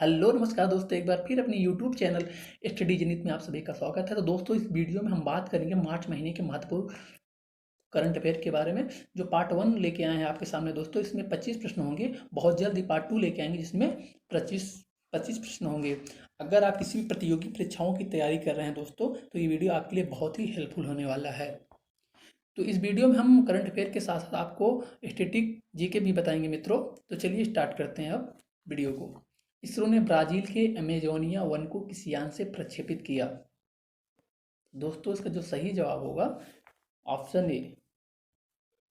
Hello नमस्कार दोस्तों, एक बार फिर अपने यूट्यूब चैनल स्टडी जनित में आप सभी का स्वागत है। तो दोस्तों, इस वीडियो में हम बात करेंगे मार्च महीने के महत्वपूर्ण करंट अफेयर के बारे में, जो पार्ट 1 लेके आए हैं आपके सामने। दोस्तों, इसमें 25 प्रश्न होंगे। बहुत जल्द ही पार्ट 2 लेके आएंगे, जिसमें 25 25 प्रश्न होंगे। अगर आप किसी भी प्रतियोगी परीक्षाओं की तैयारी कर रहे हैं दोस्तों, तो ये वीडियो आपके लिए बहुत ही हेल्पफुल होने वाला है। तो इस वीडियो में हम करंट अफेयर के साथ साथ आपको स्टैटिक जीके भी बताएंगे मित्रों। तो चलिए स्टार्ट करते हैं अब वीडियो को। इसरो ने ब्राजील के अमेजोनिया वन को किस यान से प्रक्षेपित किया? दोस्तों, इसका जो सही जवाब होगा ऑप्शन ए,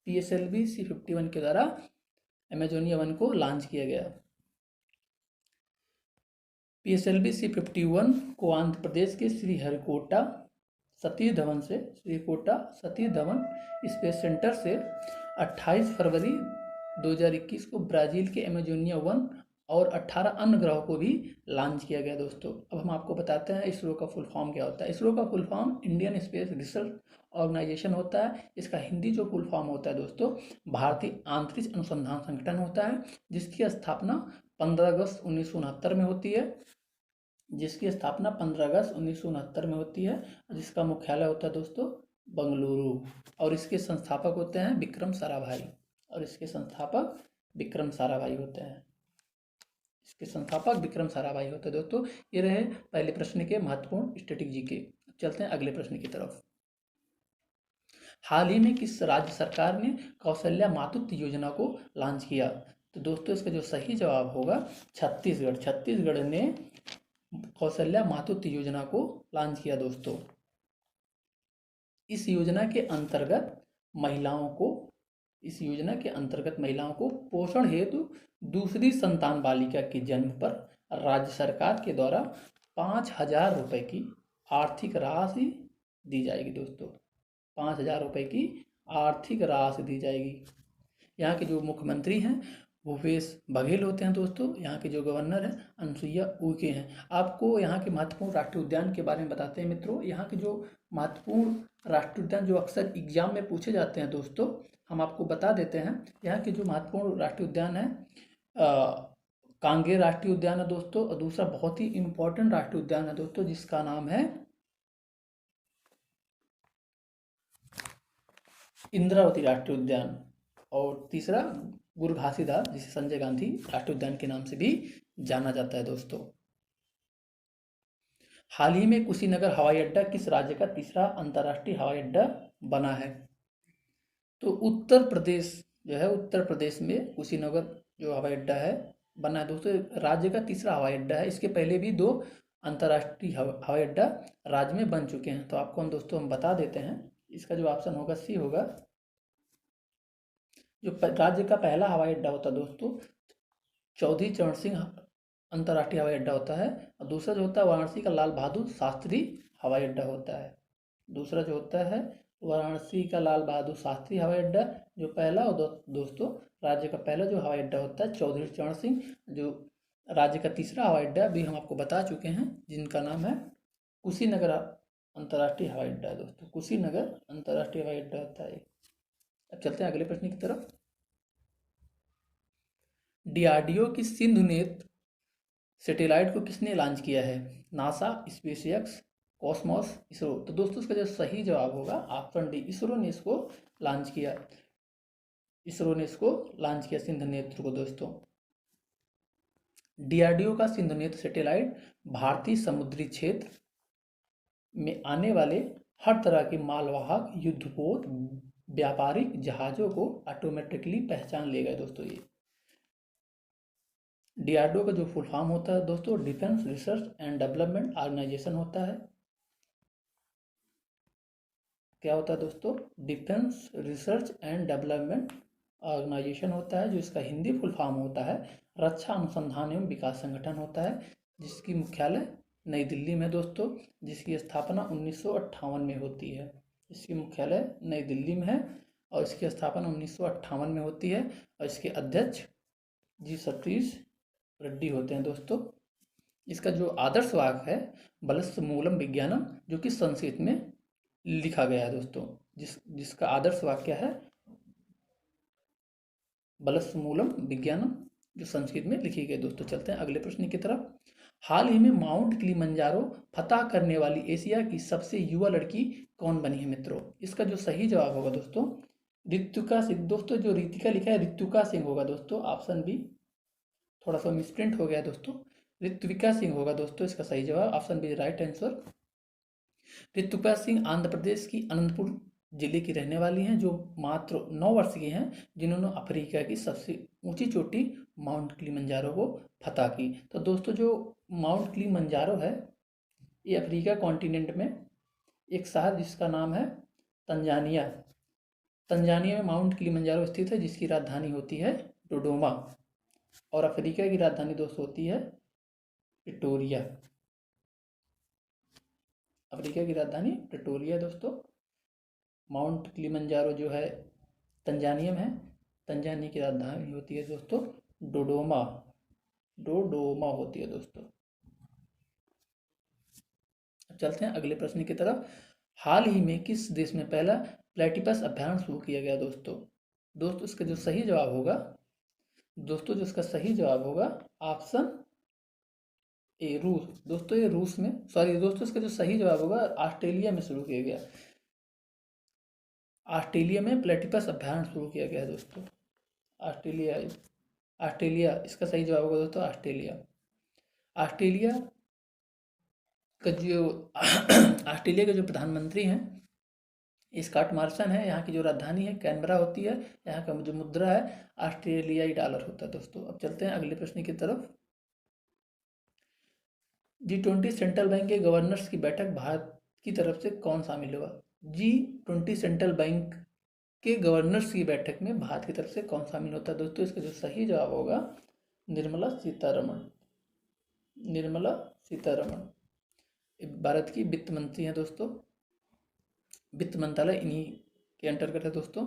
PSLV C-51 के द्वारा अमेजोनिया वन को लॉन्च किया गया। PSLV C-51 को आंध्र प्रदेश के श्रीहरिकोटा सतीश धवन स्पेस सेंटर से 28 फरवरी 2021 को ब्राज़ील के अमेजोनिया वन और 18 अन्य ग्रहों को भी लॉन्च किया गया। दोस्तों, अब हम आपको बताते हैं इसरो का फुल फॉर्म क्या होता है। इसरो का full form Indian space research organisation होता है। इसका हिंदी जो फुल फॉर्म होता है दोस्तों, भारतीय अंतरिक्ष अनुसंधान संगठन होता है, जिसकी स्थापना 15 अगस्त 1969 में होती है। जिसकी स्थापना 15 अगस्त 1969 में होती है, जिसका मुख्यालय होता है दोस्तों बंगलुरु। और इसके संस्थापक होते हैं विक्रम साराभाई। दोस्तों, ये रहे पहले प्रश्न के महत्वपूर्ण स्टैटिक जीके। चलते हैं अगले प्रश्न की तरफ। हाल ही में किस राज्य सरकार ने कौशल्या मातृत्व योजना को लॉन्च किया? तो दोस्तों, इसका जो सही जवाब होगा छत्तीसगढ़ ने कौशल्या मातृत्व योजना को लॉन्च किया। दोस्तों, इस योजना के अंतर्गत महिलाओं को पोषण हेतु दूसरी संतान बालिका के जन्म पर राज्य सरकार के द्वारा 5,000 रुपये की आर्थिक राशि दी जाएगी। दोस्तों, 5,000 रुपये की आर्थिक राशि दी जाएगी। यहाँ के जो मुख्यमंत्री हैं भूपेश बघेल होते हैं। दोस्तों, यहाँ के जो गवर्नर हैं अनुसुईया उइके हैं। आपको यहाँ के महत्वपूर्ण राष्ट्रीय उद्यान के बारे में बताते हैं मित्रों। यहाँ के जो महत्वपूर्ण राष्ट्रीय उद्यान जो अक्सर एग्जाम में पूछे जाते हैं दोस्तों, हम आपको बता देते हैं। यहाँ के जो महत्वपूर्ण राष्ट्रीय उद्यान है कांगेर राष्ट्रीय उद्यान है दोस्तों, और दूसरा बहुत ही इंपॉर्टेंट राष्ट्रीय उद्यान है दोस्तों, जिसका नाम है इंद्रावती राष्ट्रीय उद्यान, और तीसरा गुरु घासीदास, जिसे संजय गांधी राष्ट्रीय उद्यान के नाम से भी जाना जाता है। दोस्तों, हाल ही में कुशीनगर हवाई अड्डा किस राज्य का तीसरा अंतर्राष्ट्रीय हवाई अड्डा बना है? तो उत्तर प्रदेश में कुशीनगर जो हवाई अड्डा है बना है। दोस्तों, राज्य का तीसरा हवाई अड्डा है। इसके पहले भी 2 अंतर्राष्ट्रीय हवाई अड्डा राज्य में बन चुके हैं। तो आपको हम बता देते हैं। इसका जो ऑप्शन होगा सी होगा। जो राज्य का पहला हवाई अड्डा होता है दोस्तों, चौधरी चरण सिंह अंतर्राष्ट्रीय हवाई अड्डा होता है, और दूसरा जो होता है वाराणसी का लाल बहादुर शास्त्री हवाई अड्डा होता है। हवाई अड्डा जो पहला, और दोस्तों राज्य का पहला जो हवाई अड्डा होता है चौधरी चरण सिंह। जो राज्य का तीसरा हवाई अड्डा भी हम आपको बता चुके हैं, जिनका नाम है कुशीनगर अंतर्राष्ट्रीय हवाई अड्डा है। दोस्तों, कुशीनगर अंतर्राष्ट्रीय हवाई अड्डा होता है। अब चलते हैं अगले प्रश्न की तरफ। DRDO की सिंधुनेत्र सैटेलाइट को किसने लॉन्च किया है? NASA, SpaceX, Cosmos, ISRO. तो दोस्तों, इसका जो सही जवाब होगा ऑप्शन डी, इसरो ने इसको लॉन्च किया सिंधुनेत्र को। दोस्तों, DRDO का सिंधुनेत्र सैटेलाइट भारतीय समुद्री क्षेत्र में आने वाले हर तरह के मालवाहक, युद्धपोत, व्यापारिक जहाज़ों को ऑटोमेटिकली पहचान लेगा। दोस्तों, ये DRDO का जो फुल फॉर्म होता है दोस्तों, defence research and development organisation होता है। क्या होता है दोस्तों? Defence research and development organisation होता है, जो इसका हिंदी फुल फॉर्म होता है रक्षा अनुसंधान एवं विकास संगठन होता है, जिसकी मुख्यालय नई दिल्ली में दोस्तों, जिसकी स्थापना 1958 में होती है। इसकी मुख्यालय नई दिल्ली में है और इसकी स्थापना 1958 में होती है, और इसके अध्यक्ष जी सतीश रेड्डी होते हैं। दोस्तों, इसका जो आदर्श वाक्य है बलस्य मूलम विज्ञानम, जो कि संस्कृत में लिखा गया है दोस्तों, जिसका आदर्श वाक्य है बलस्य मूलम विज्ञानम, जो संस्कृत में लिखी गई। दोस्तों चलते हैं अगले प्रश्न की तरफ। हाल ही में माउंट किलिमंजारो फतह करने वाली एशिया की सबसे युवा लड़की कौन बनी है मित्रों? इसका जो सही जवाब होगा दोस्तों ऋतुका सिंह। दोस्तों जो ऋतिका लिखा है ऋतुका सिंह होगा दोस्तों, ऑप्शन बी थोड़ा सा मिसप्रिंट हो गया दोस्तों, ऋत्विका सिंह होगा दोस्तों इसका सही जवाब, option B right answer. Rituka Singh Andhra Pradesh की अनंतपुर जिले की रहने वाली हैं, जो मात्र 9 वर्ष की हैं, जिन्होंने अफ्रीका की सबसे ऊंची चोटी माउंट किलिमंजारो को फतह की। तो दोस्तों जो माउंट किलिमंजारो है ये अफ्रीका कॉन्टिनेंट में एक शहर जिसका नाम है तंजानिया, तंजानिया में माउंट किलिमंजारो स्थित है, जिसकी राजधानी होती है डोडोमा, और अफ्रीका की राजधानी दोस्तों होती है प्रिटोरिया। अफ्रीका की राजधानी प्रिटोरिया दोस्तों। माउंट किलिमंजारो जो है तंजानिया में है, तंजानिया की राजधानी होती है दोस्तों डोडोमा, डोडोमा होती है दोस्तों। अब चलते हैं अगले प्रश्न की तरफ। हाल ही में किस देश में पहला प्लेटिपस अभियान शुरू किया गया दोस्तों? दोस्तों इसका जो सही जवाब होगा दोस्तों जो इसका सही जवाब होगा ऑप्शन ए रूस। दोस्तों ये रूस में, सॉरी दोस्तों इसका जो सही जवाब होगा ऑस्ट्रेलिया में शुरू किया गया, ऑस्ट्रेलिया में प्लेटिपस अभियान शुरू किया गया है दोस्तों। ऑस्ट्रेलिया, ऑस्ट्रेलिया इसका सही जवाब होगा दोस्तों ऑस्ट्रेलिया। ऑस्ट्रेलिया का जो ऑस्ट्रेलिया के जो प्रधानमंत्री हैं स्कॉट मॉरिसन है, यहाँ की जो राजधानी है कैनबरा होती है, यहाँ का जो मुद्रा है ऑस्ट्रेलियाई डॉलर होता है दोस्तों। अब चलते हैं अगले प्रश्न की तरफ। G20 सेंट्रल बैंक के गवर्नर्स की बैठक भारत की तरफ से कौन शामिल हुआ? G20 सेंट्रल बैंक के गवर्नर्स की बैठक में भारत की तरफ से कौन शामिल होता है दोस्तों? इसका जो सही जवाब होगा निर्मला सीतारमण। निर्मला सीतारमण भारत की वित्त मंत्री हैं दोस्तों, वित्त मंत्रालय इन्हीं के अंतर्गत है दोस्तों।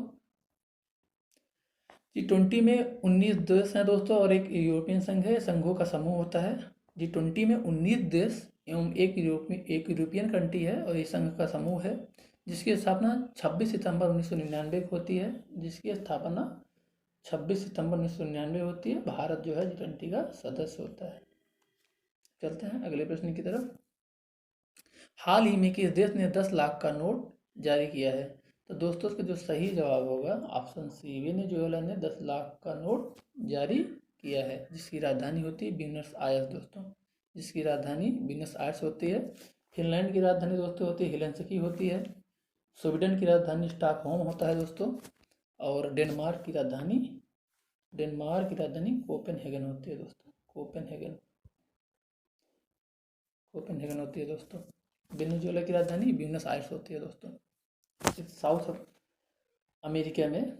G20 में 19 देश हैं दोस्तों और एक यूरोपियन संघ है, संघों का समूह होता है। G20 में 19 देश एवं एक यूरोपियन कंट्री है और ये संघ का समूह है, जिसकी स्थापना 26 सितंबर 1999 को होती है, जिसकी स्थापना 26 सितंबर 1999 होती है। भारत जो है G20 का सदस्य होता है। चलते हैं अगले प्रश्न की तरफ। हाल ही में किस देश ने 10 लाख का नोट जारी किया है? तो दोस्तों इसका जो सही जवाब होगा ऑप्शन सी वेनेजुएला ने 10 लाख का नोट जारी किया है, जिसकी राजधानी होती है ब्यूनस आयर्स दोस्तों, जिसकी राजधानी ब्यूनस आयर्स होती है। फिनलैंड की राजधानी दोस्तों होती है हेलसिंकी होती है। स्वीडन की राजधानी स्टॉकहोम होता है दोस्तों, और डेनमार्क की राजधानी कोपेनहेगन होती है दोस्तों, कोपेनहेगन होती है दोस्तों। वेनेजुएला की राजधानी ब्यूनस आयर्स होती है दोस्तों। साउथ अमेरिका में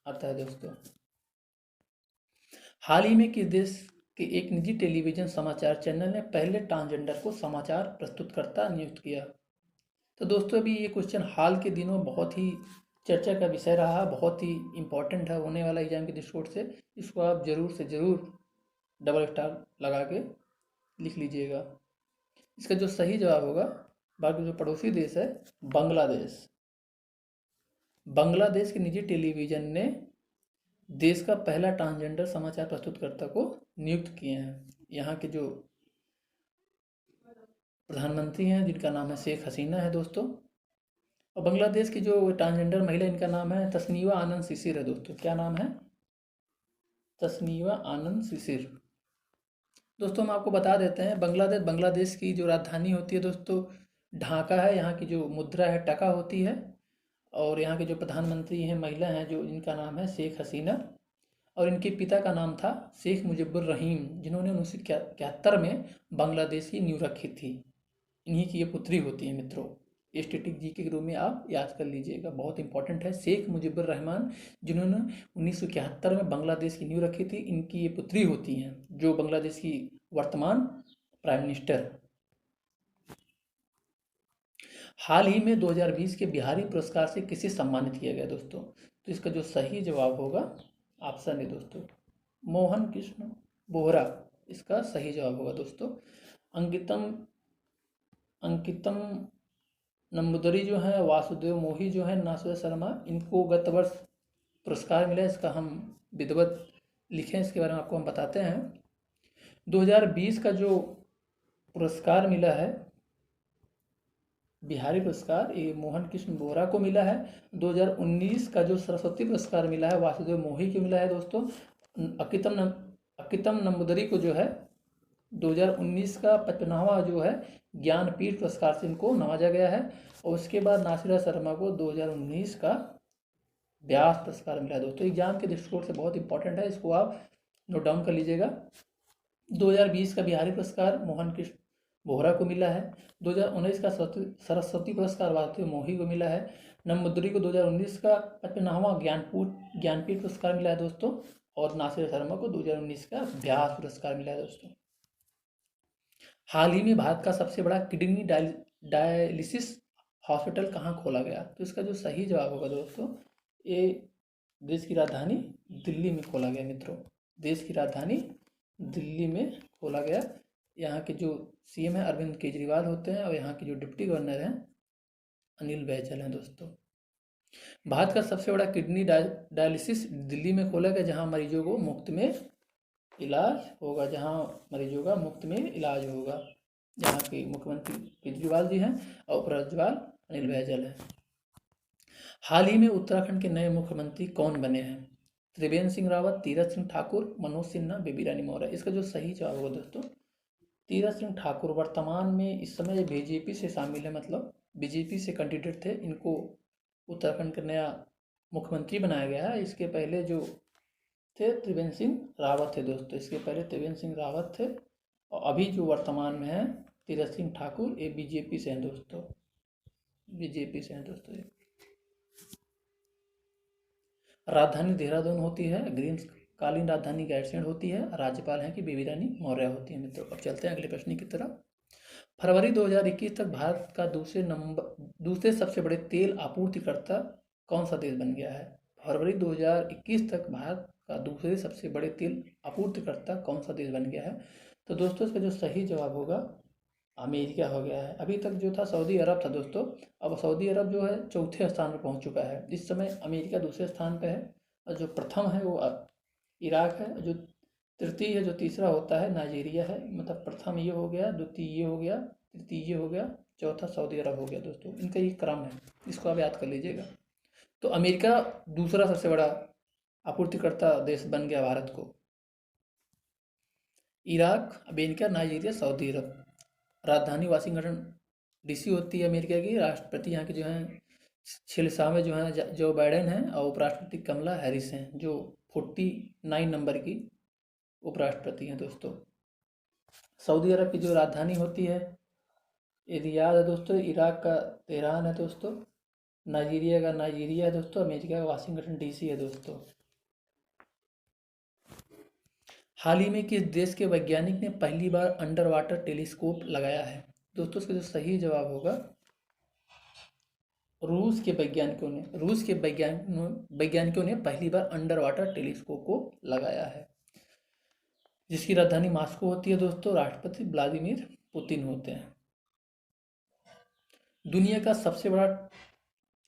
आता है दोस्तों। हाल ही में किस देश के एक निजी टेलीविजन समाचार चैनल ने पहले ट्रांसजेंडर को समाचार प्रस्तुतकर्ता नियुक्त किया? तो दोस्तों अभी ये क्वेश्चन हाल के दिनों बहुत ही चर्चा का विषय रहा, बहुत ही इम्पोर्टेंट है होने वाला एग्जाम के दृष्टिकोण से। इसको आप जरूर से जरूर डबल स्टार लगा के लिख लीजिएगा। इसका जो सही जवाब होगा, बाकी जो पड़ोसी देश है बांग्लादेश, बांग्लादेश के निजी टेलीविजन ने देश का पहला ट्रांसजेंडर समाचार प्रस्तुतकर्ता को नियुक्त किए हैं। यहाँ के जो प्रधानमंत्री हैं जिनका नाम है शेख हसीना है दोस्तों, और बांग्लादेश की जो ट्रांसजेंडर महिला इनका नाम है तस्नीवा आनंद शिशिर है दोस्तों। क्या नाम है? तस्नीवा आनंद शिशिर। दोस्तों हम आपको बता देते हैं बांग्लादेश की जो राजधानी होती है दोस्तों ढाका है, यहाँ की जो मुद्रा है टका होती है, और यहाँ के जो प्रधानमंत्री हैं महिला हैं जो इनका नाम है शेख हसीना, और इनके पिता का नाम था शेख मुजिबुर रहीम, जिन्होंने 1971 में बांग्लादेश की नींव रखी थी। इन्हीं की ये पुत्री होती है मित्रों। स्टैटिक जी के रूप में आप याद कर लीजिएगा, बहुत इंपॉर्टेंट है। शेख मुजिबुर रहमान जिन्होंने 1971 में बांग्लादेश की नींव रखी थी, इनकी ये पुत्री होती हैं, जो बांग्लादेश की वर्तमान प्राइम मिनिस्टर। हाल ही में 2020 के बिहारी पुरस्कार से किसे सम्मानित किया गया दोस्तों? तो इसका जो सही जवाब होगा ऑप्शन है दोस्तों मोहन कृष्ण बोहरा, इसका सही जवाब होगा दोस्तों। अंकितम नंबूदरी जो है, वासुदेव मोही जो है, नासुदेव शर्मा, इनको गत वर्ष पुरस्कार मिला। इसका हम विधिवत लिखे हैं इसके बारे में आपको हम बताते हैं। 2020 का जो पुरस्कार मिला है, बिहारी पुरस्कार, ये मोहन कृष्ण बोहरा को मिला है। 2019 का जो सरस्वती पुरस्कार मिला है वासुदेव मोही को मिला है दोस्तों। अकितम नंबूदरी को जो है 2019 का 55वां जो है ज्ञानपीठ पुरस्कार से इनको नवाजा गया है। और उसके बाद नासिरा शर्मा को 2019 का व्यास पुरस्कार मिला है दोस्तों। एग्जाम के दृष्टिकोण से बहुत इंपॉर्टेंट है, इसको आप नोट डाउन कर लीजिएगा। 2020 का बिहारी पुरस्कार मोहन कृष्ण बोहरा को मिला है। 2019 का सरस्वती पुरस्कार वासुदेव मोही को मिला है। नंबूदरी को 2019 का 55वां ज्ञानपीठ पुरस्कार मिला है दोस्तों। और नासिर शर्मा को 2019 का व्यास पुरस्कार मिला है दोस्तों। हाल ही में भारत का सबसे बड़ा किडनी डायलिसिस हॉस्पिटल कहाँ खोला गया? तो इसका जो सही जवाब होगा दोस्तों, ये देश की राजधानी दिल्ली में खोला गया मित्रों। देश की राजधानी दिल्ली में खोला गया। यहाँ के जो सीएम है अरविंद केजरीवाल होते हैं और यहाँ के जो डिप्टी गवर्नर हैं अनिल बैजल हैं दोस्तों। भारत का सबसे बड़ा किडनी डायलिसिस दिल्ली में खोला गया, जहाँ मरीजों को मुफ्त में इलाज होगा, जहाँ मरीजों का मुफ्त में इलाज होगा। यहाँ के मुख्यमंत्री केजरीवाल जी हैं और उपराज्यपाल अनिल बैजल हैं। हाल ही में उत्तराखंड के नए मुख्यमंत्री कौन बने हैं? त्रिवेंद्र सिंह रावत, तीरथ सिंह ठाकुर, मनोज सिन्हा, बेबी रानी मौर्य। इसका जो सही जवाब होगा दोस्तों, तीरथ सिंह ठाकुर वर्तमान में इस समय बीजेपी से शामिल है, मतलब बीजेपी से कैंडिडेट थे। इनको उत्तराखंड का नया मुख्यमंत्री बनाया गया है। इसके पहले जो थे त्रिवेंद्र सिंह रावत थे दोस्तों, इसके पहले त्रिवेंद्र सिंह रावत थे। और अभी जो वर्तमान में है तीरथ सिंह ठाकुर, ये बीजेपी से हैं दोस्तों, बीजेपी से हैं दोस्तों। राजधानी देहरादून होती है, ग्रीष्मकालीन राजधानी गैरसैंण होती है। राज्यपाल हैं कि बेबी रानी मौर्य होती है मित्रों। अब चलते हैं अगले प्रश्न की तरफ। फरवरी 2021 तक भारत का दूसरे सबसे बड़े तेल आपूर्तिकर्ता कौन सा देश बन गया है? फरवरी 2021 तक भारत का दूसरे सबसे बड़े तेल आपूर्तिकर्ता कौन सा देश बन गया है? तो दोस्तों इसका जो सही जवाब होगा अमेरिका हो गया है। अभी तक जो था सऊदी अरब था दोस्तों, अब सऊदी अरब जो है चौथे स्थान पर पहुंच चुका है। इस समय अमेरिका दूसरे स्थान पर है और जो प्रथम है वो इराक है। जो तृतीय है, जो तीसरा होता है नाइजीरिया है। मतलब प्रथम ये हो गया, द्वितीय ये हो गया, तृतीय ये हो गया, चौथा सऊदी अरब हो गया दोस्तों। इनका ये क्रम है, इसको आप याद कर लीजिएगा। तो अमेरिका दूसरा सबसे बड़ा आपूर्तिकर्ता देश बन गया भारत को। इराक, अमेरिका, नाइजीरिया, सऊदी अरब। राजधानी वाशिंगटन डीसी होती है अमेरिका की। राष्ट्रपति यहाँ के जो हैं 6 में जो हैं जो बाइडेन हैं और उपराष्ट्रपति कमला हैरिस हैं, जो 49 नंबर की उपराष्ट्रपति हैं दोस्तों। सऊदी अरब की जो राजधानी होती है ये रियाद है दोस्तों। इराक का तेहरान है दोस्तों। नाइजीरिया का नाइजीरिया है दोस्तों। अमेरिका का वाशिंगटन डीसी है दोस्तों। हाल ही में किस देश के वैज्ञानिक ने पहली बार अंडर वाटर टेलीस्कोप लगाया है? दोस्तों इसका जो सही जवाब होगा रूस के वैज्ञानिकों ने पहली बार अंडर वाटर टेलीस्कोप को लगाया है, जिसकी राजधानी मॉस्को होती है दोस्तों। राष्ट्रपति व्लादिमीर पुतिन होते हैं। दुनिया का सबसे बड़ा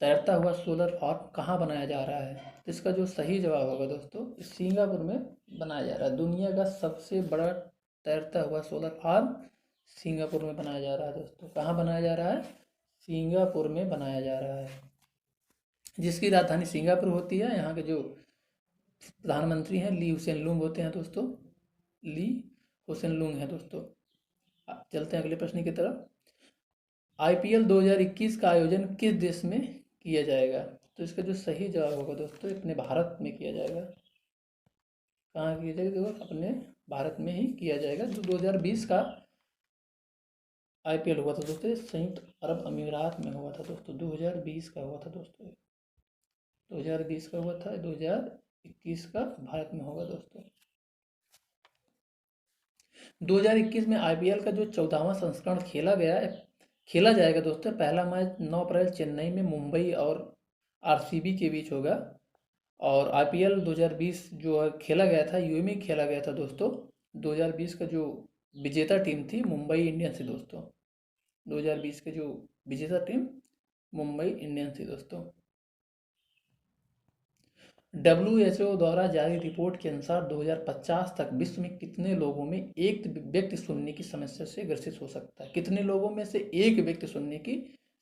तैरता हुआ सोलर फार्म कहाँ बनाया जा रहा है? तो इसका जो सही जवाब होगा दोस्तों सिंगापुर में बनाया जा रहा है। दुनिया का सबसे बड़ा तैरता हुआ सोलर फार्म सिंगापुर में बनाया जा रहा है दोस्तों। कहाँ बनाया जा रहा है? सिंगापुर में बनाया जा रहा है, जिसकी राजधानी सिंगापुर होती है। यहाँ के जो प्रधानमंत्री हैं ली हुसैन लूंग होते हैं दोस्तों, ली हुसैन लूंग हैं दोस्तों। चलते हैं अगले प्रश्न की तरफ। आईपीएल 2021 का आयोजन किस देश में किया जाएगा? तो इसका जो सही जवाब होगा दोस्तों अपने भारत में किया जाएगा। कहाँ किया जाएगा? देखो अपने भारत में ही किया जाएगा। जो 2020 का आईपीएल हुआ था दोस्तों संयुक्त अरब अमीरात में हुआ था दोस्तों। 2020 का हुआ था दोस्तों, 2020 का हुआ था, 2021 का भारत में होगा दोस्तों। 2021 में आईपीएल का जो 14वां संस्करण खेला जाएगा दोस्तों। पहला मैच 9 अप्रैल चेन्नई में मुंबई और आरसीबी के बीच होगा। और आईपीएल 2020 जो खेला गया था यूएई में खेला गया था दोस्तों। 2020 का जो विजेता टीम थी मुंबई इंडियंस थी दोस्तों। 2020 की जो विजेता टीम मुंबई इंडियंस थी दोस्तों। WHO द्वारा जारी रिपोर्ट के अनुसार 2050 तक विश्व में कितने लोगों में एक व्यक्ति सुनने की समस्या से ग्रसित हो सकता है? कितने लोगों में से एक व्यक्ति सुनने की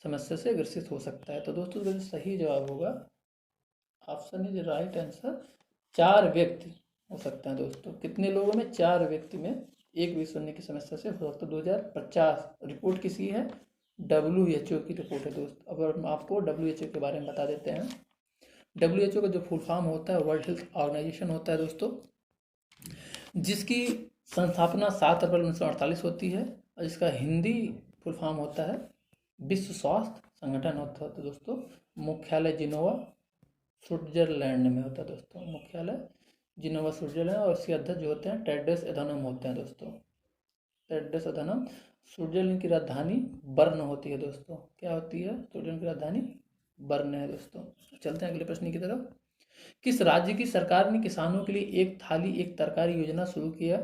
समस्या से ग्रसित हो सकता है? तो दोस्तों इसका जो सही जवाब होगा, ऑप्शन इज राइट आंसर, 4 व्यक्ति हो सकते हैं दोस्तों। कितने लोगों में? 4 व्यक्ति में एक व्यक्ति सुनने की समस्या से हो सकता है। 2050 रिपोर्ट किसी है? WHO की रिपोर्ट है दोस्त। अब हम आपको WHO के बारे में बता देते हैं। WHO का जो फुल फॉर्म होता है वर्ल्ड हेल्थ ऑर्गेनाइजेशन होता है दोस्तों, जिसकी संस्थापना 7 अप्रैल 1948 होती है, और इसका हिंदी फुल फॉर्म होता है विश्व स्वास्थ्य संगठन होता है दोस्तों। मुख्यालय जिनोवा स्विट्जरलैंड में होता है दोस्तों, मुख्यालय जिनोवा स्विट्जरलैंड, और इसके अध्यक्ष जो होते हैं टेड्रस अधानम होते हैं दोस्तों। टेड्रस अधानम। स्विट्जरलैंड की राजधानी बर्न होती है दोस्तों। क्या होती है? स्विट्जरलैंड की राजधानी बर्न है दोस्तों। चलते हैं अगले प्रश्न की तरफ। किस राज्य की सरकार ने किसानों के लिए एक थाली एक तरकारी योजना शुरू किया?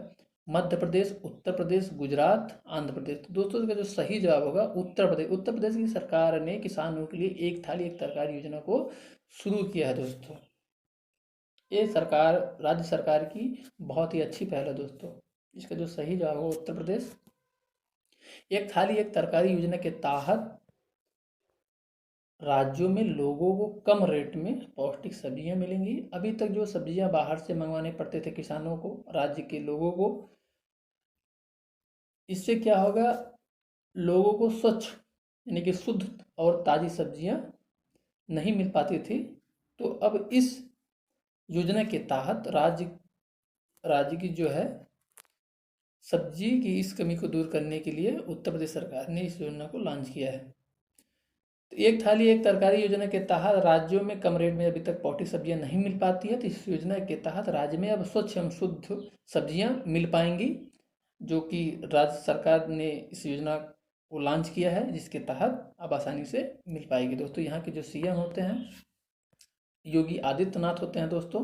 मध्य प्रदेश, उत्तर प्रदेश, गुजरात, आंध्र प्रदेश। तो दोस्तों इसका जो सही जवाब होगा उत्तर प्रदेश। उत्तर प्रदेश की सरकार ने किसानों के लिए एक थाली एक तरकारी योजना को शुरू किया है दोस्तों। ये सरकार, राज्य सरकार की बहुत ही अच्छी पहल है दोस्तों। इसका जो सही जवाब होगा उत्तर प्रदेश। एक थाली एक तरकारी योजना के तहत राज्यों में लोगों को कम रेट में पौष्टिक सब्जियां मिलेंगी। अभी तक जो सब्जियां बाहर से मंगवाने पड़ते थे किसानों को, राज्य के लोगों को, इससे क्या होगा? लोगों को स्वच्छ यानी कि शुद्ध और ताज़ी सब्जियां नहीं मिल पाती थी। तो अब इस योजना के तहत राज्य की जो है सब्जी की इस कमी को दूर करने के लिए उत्तर प्रदेश सरकार ने इस योजना को लॉन्च किया है। तो एक थाली एक तरकारी योजना के तहत राज्यों में कम रेट में अभी तक पौष्टिक सब्जियां नहीं मिल पाती है, तो इस योजना के तहत राज्य में अब स्वच्छ एवं शुद्ध सब्जियां मिल पाएंगी, जो कि राज्य सरकार ने इस योजना को लॉन्च किया है, जिसके तहत अब आसानी से मिल पाएगी दोस्तों। यहाँ के जो CM होते हैं योगी आदित्यनाथ होते हैं दोस्तों।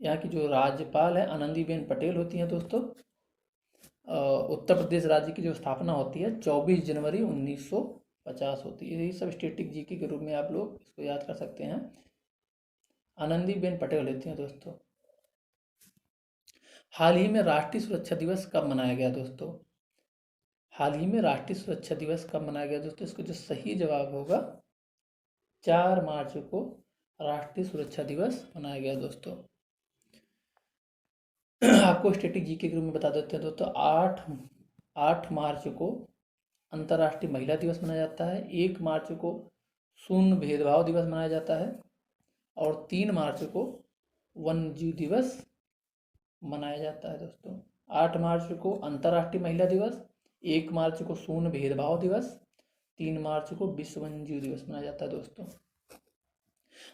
यहाँ की जो राज्यपाल है आनंदीबेन पटेल होती हैं दोस्तों। उत्तर प्रदेश राज्य की जो स्थापना होती है 24 जनवरी 1950 होती है। यही सब स्टैटिक जीके के रूप में आप लोग इसको याद कर सकते हैं। आनंदीबेन पटेल होती हैं दोस्तों। हाल ही में राष्ट्रीय सुरक्षा दिवस कब मनाया गया दोस्तों? हाल ही में राष्ट्रीय सुरक्षा दिवस कब मनाया गया दोस्तों? इसको जो सही जवाब होगा 4 मार्च को राष्ट्रीय सुरक्षा दिवस मनाया गया दोस्तों। आपको स्टैटिक जीके के रूप में बता देते हैं दोस्तों। 8 मार्च को अंतर्राष्ट्रीय महिला दिवस मनाया जाता है। 1 मार्च को शून्य भेदभाव दिवस मनाया जाता है, और 3 मार्च को वन्य जीव दिवस मनाया जाता है दोस्तों। 8 मार्च को अंतर्राष्ट्रीय महिला दिवस, 1 मार्च को शून्य भेदभाव दिवस, 3 मार्च को विश्व वन्य जीव दिवस मनाया जाता है दोस्तों।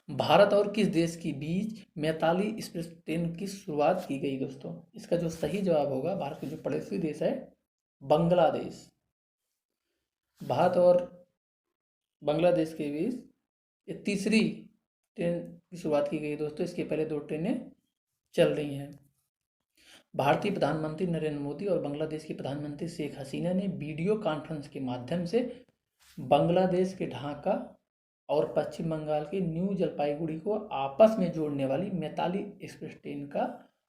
भारत और किस देश के बीच मैताली एक्सप्रेस ट्रेन की शुरुआत की गई दोस्तों? इसका जो सही जवाब होगा, भारत के जो पड़ोसी देश है बांग्लादेश। भारत और बांग्लादेश के बीच ये तीसरी ट्रेन की शुरुआत की गई दोस्तों। इसके पहले 2 ट्रेनें चल रही हैं। भारतीय प्रधानमंत्री नरेंद्र मोदी और बांग्लादेश की प्रधानमंत्री शेख हसीना ने वीडियो कॉन्फ्रेंस के माध्यम से बांग्लादेश के ढाका और पश्चिम बंगाल के न्यू जलपाईगुड़ी को आपस में जोड़ने वाली मैताली एक्सप्रेस ट्रेन का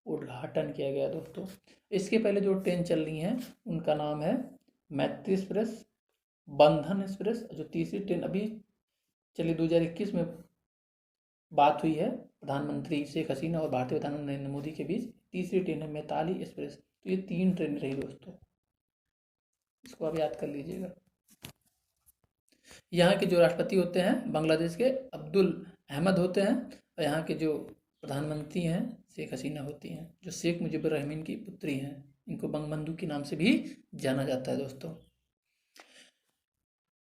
उद्घाटन किया गया दोस्तों। इसके पहले जो ट्रेन चल रही हैं उनका नाम है मैत्री एक्सप्रेस, बंधन एक्सप्रेस। जो तीसरी ट्रेन अभी चली 2021 में बात हुई है प्रधानमंत्री शेख हसीना और भारतीय प्रधानमंत्री नरेंद्र मोदी के बीच, तीसरी ट्रेन है मैताली एक्सप्रेस। तो ये 3 ट्रेन रही दोस्तों, इसको आप याद कर लीजिएगा। यहाँ के जो राष्ट्रपति होते हैं बांग्लादेश के अब्दुल अहमद होते हैं, और यहाँ के जो प्रधानमंत्री हैं शेख हसीना होती हैं, जो शेख मुजीबुर रहमान की पुत्री हैं। इनको बंगबंधु के नाम से भी जाना जाता है दोस्तों।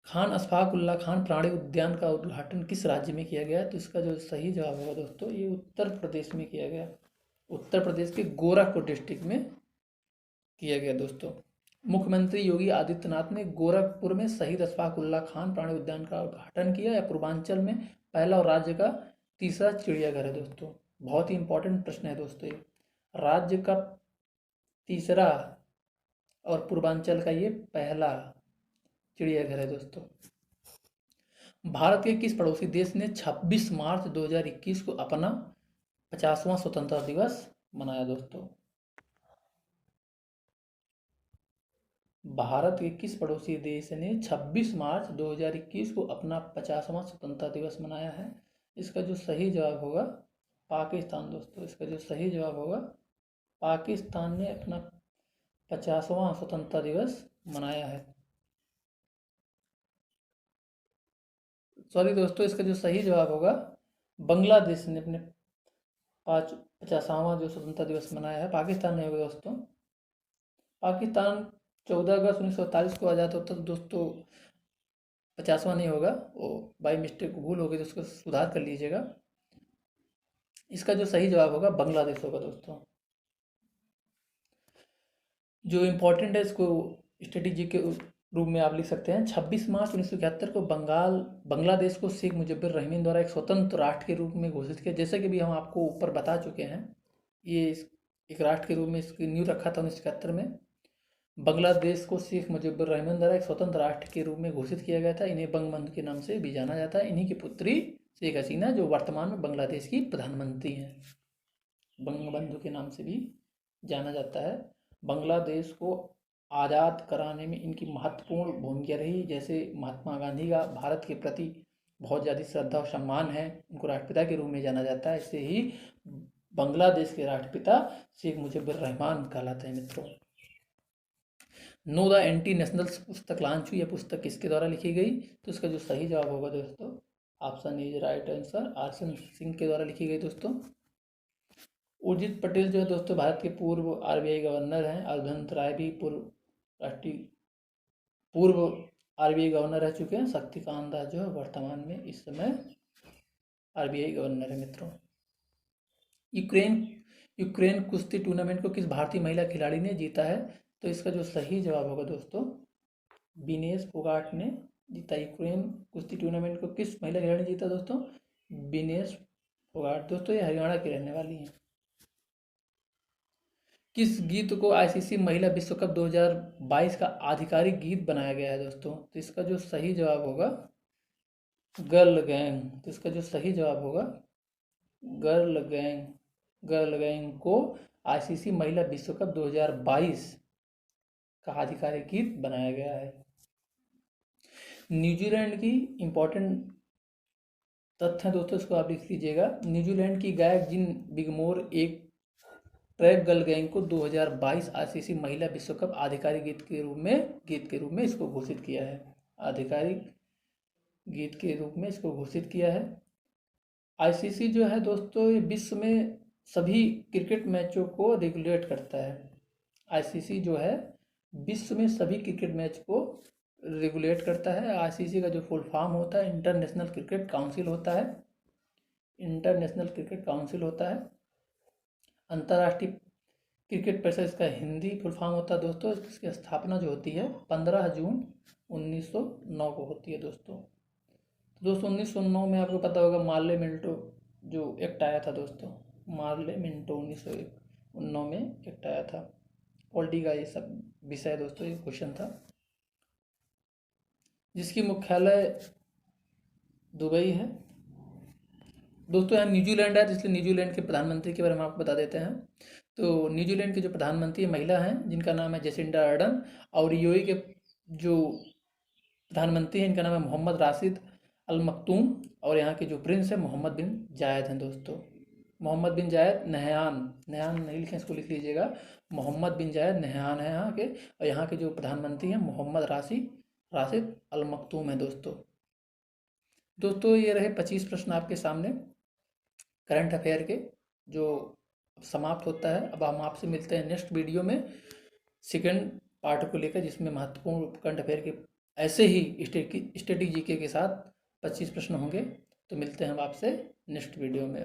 खान अशफाक उल्लाह खान प्राणी उद्यान का उद्घाटन किस राज्य में किया गया? तो इसका जो सही जवाब होगा दोस्तों, ये उत्तर प्रदेश में किया गया। उत्तर प्रदेश के गोरखपुर डिस्ट्रिक्ट में किया गया दोस्तों। मुख्यमंत्री योगी आदित्यनाथ ने गोरखपुर में शहीद अशफाक उल्लाह खान प्राणी उद्यान का उद्घाटन किया। या पूर्वांचल में पहला और राज्य का तीसरा चिड़ियाघर है दोस्तों। बहुत ही इंपॉर्टेंट प्रश्न है दोस्तों ये। राज्य का तीसरा और पूर्वांचल का ये पहला चिड़ियाघर है दोस्तों। भारत के किस पड़ोसी देश ने 26 मार्च 2021 को अपना 50वां स्वतंत्रता दिवस मनाया दोस्तों? भारत के किस पड़ोसी देश ने 26 मार्च 2021 को अपना 50वां स्वतंत्रता दिवस मनाया है? इसका जो सही जवाब होगा पाकिस्तान दोस्तों। इसका जो सही जवाब होगा पाकिस्तान ने अपना 50वां स्वतंत्रता दिवस मनाया है। सॉरी दोस्तों, इसका जो सही जवाब होगा बांग्लादेश ने अपने 50वां जो स्वतंत्रता दिवस मनाया है, पाकिस्तान नहीं होगा दोस्तों। पाकिस्तान 14 अगस्त 1947 को आज़ाद होता तो दोस्तों 50वां नहीं होगा, वो बाई मिस्टेक भूल हो गई तो उसको सुधार कर लीजिएगा। इसका जो सही जवाब होगा बांग्लादेश होगा दोस्तों। जो इम्पोर्टेंट है इसको स्ट्रेटेजी के रूप में आप लिख सकते हैं। 26 मार्च 1971 को बांग्लादेश को शेख मुजिबुर रहमान द्वारा एक स्वतंत्र राष्ट्र के रूप में घोषित किया। जैसे कि भी हम आपको ऊपर बता चुके हैं, ये एक राष्ट्र के रूप में इसकी नींव रखा था 1971 में। बांग्लादेश को शेख मुजिबुर रहमान द्वारा एक स्वतंत्र राष्ट्र के रूप में घोषित किया गया था। इन्हें बंगबंधु के नाम से भी जाना जाता है। इन्हीं की पुत्री शेख हसीना जो वर्तमान में बांग्लादेश की प्रधानमंत्री हैं, बंगबंधु के नाम से भी जाना जाता है। बांग्लादेश को आज़ाद कराने में इनकी महत्वपूर्ण भूमिका रही। जैसे महात्मा गांधी का भारत के प्रति बहुत ज़्यादा श्रद्धा और सम्मान है, उनको राष्ट्रपिता के रूप में जाना जाता है। ऐसे ही बांग्लादेश के राष्ट्रपिता शेख मुजिबुर रहमान कहलाते हैं मित्रों। नो द एंटी नेशनल्स पुस्तक लॉन्च हुई। यह पुस्तक किसके द्वारा लिखी गई? तो इसका जो सही जवाब होगा दोस्तों, option is right answer, RCN Singh के द्वारा लिखी गई दोस्तों। उर्जित पटेल जो है दोस्तों भारत के पूर्व आरबीआई गवर्नर हैं। अरविंद राय भी पूर्व आरबीआई गवर्नर रह चुके हैं। शक्तिकांत दास जो है वर्तमान में इस समय आरबीआई गवर्नर है मित्रों। यूक्रेन कुश्ती टूर्नामेंट को किस भारतीय महिला खिलाड़ी ने जीता है? तो इसका जो सही जवाब होगा दोस्तों विनेश फोगाट ने जीता। यूक्रेन कुश्ती टूर्नामेंट को किस महिला खिलाड़ी ने जीता दोस्तों? विनेश फोगाट। दोस्तों ये हरियाणा की रहने वाली हैं। किस गीत को आईसीसी महिला विश्व कप 2022 का आधिकारिक गीत बनाया गया है दोस्तों? तो इसका जो सही जवाब होगा गर्ल गैंग। तो इसका जो सही जवाब होगा गर्ल गैंग को आईसीसी महिला विश्व कप 2022 का आधिकारिक गीत बनाया गया है। न्यूजीलैंड की इंपॉर्टेंट तथ्य है दोस्तों, इसको आप लिख लीजिएगा। न्यूजीलैंड की गायक जिन बिगमोर एक ट्रैप गर्ल गैंग को 2022 आईसीसी महिला विश्व कप आधिकारिक गीत के रूप में इसको घोषित किया है। आधिकारिक गीत के रूप में इसको घोषित किया है। आईसीसी जो है दोस्तों ये विश्व में सभी क्रिकेट मैचों को रेगुलेट करता है। आईसीसी जो है विश्व में सभी क्रिकेट मैच को रेगुलेट करता है। आईसीसी का जो फुल फॉर्म होता है इंटरनेशनल क्रिकेट काउंसिल होता है। इंटरनेशनल क्रिकेट काउंसिल होता है। अंतर्राष्ट्रीय क्रिकेट परिषद इसका हिंदी फुल फॉर्म होता है दोस्तों। इसकी स्थापना जो होती है 15 जून 1909 को होती है दोस्तों। 1909 में आपको पता होगा मार्ले मिंटो जो एक्ट आया था दोस्तों। मार्ले मिंटो 1909 में एक्ट आया था। पॉलिटी का ये सब विषय दोस्तों, ये क्वेश्चन था। जिसकी मुख्यालय दुबई है दोस्तों। यहाँ न्यूजीलैंड है इसलिए न्यूजीलैंड के प्रधानमंत्री के बारे में आपको बता देते हैं। तो न्यूजीलैंड के जो प्रधानमंत्री महिला हैं जिनका नाम है जेसिंडा अर्डन, और यूएई के जो प्रधानमंत्री हैं इनका नाम है मोहम्मद राशिद अल मखतूम, और यहाँ के जो प्रिंस है मोहम्मद बिन जायद हैं दोस्तों। मोहम्मद बिन जायद नहयान नहीं लिखें, इसको लिख लीजिएगा। मोहम्मद बिन जायद नहयान है यहाँ के, और यहाँ के जो प्रधानमंत्री हैं मोहम्मद राशिद अल मखतूम है दोस्तों ये रहे 25 प्रश्न आपके सामने करंट अफेयर के, जो समाप्त होता है। अब हम आपसे मिलते हैं नेक्स्ट वीडियो में सेकंड पार्ट को लेकर, जिसमें महत्वपूर्ण करंट अफेयर के ऐसे ही स्टैटिक जीके के साथ 25 प्रश्न होंगे। तो मिलते हैं हम आपसे नेक्स्ट वीडियो में।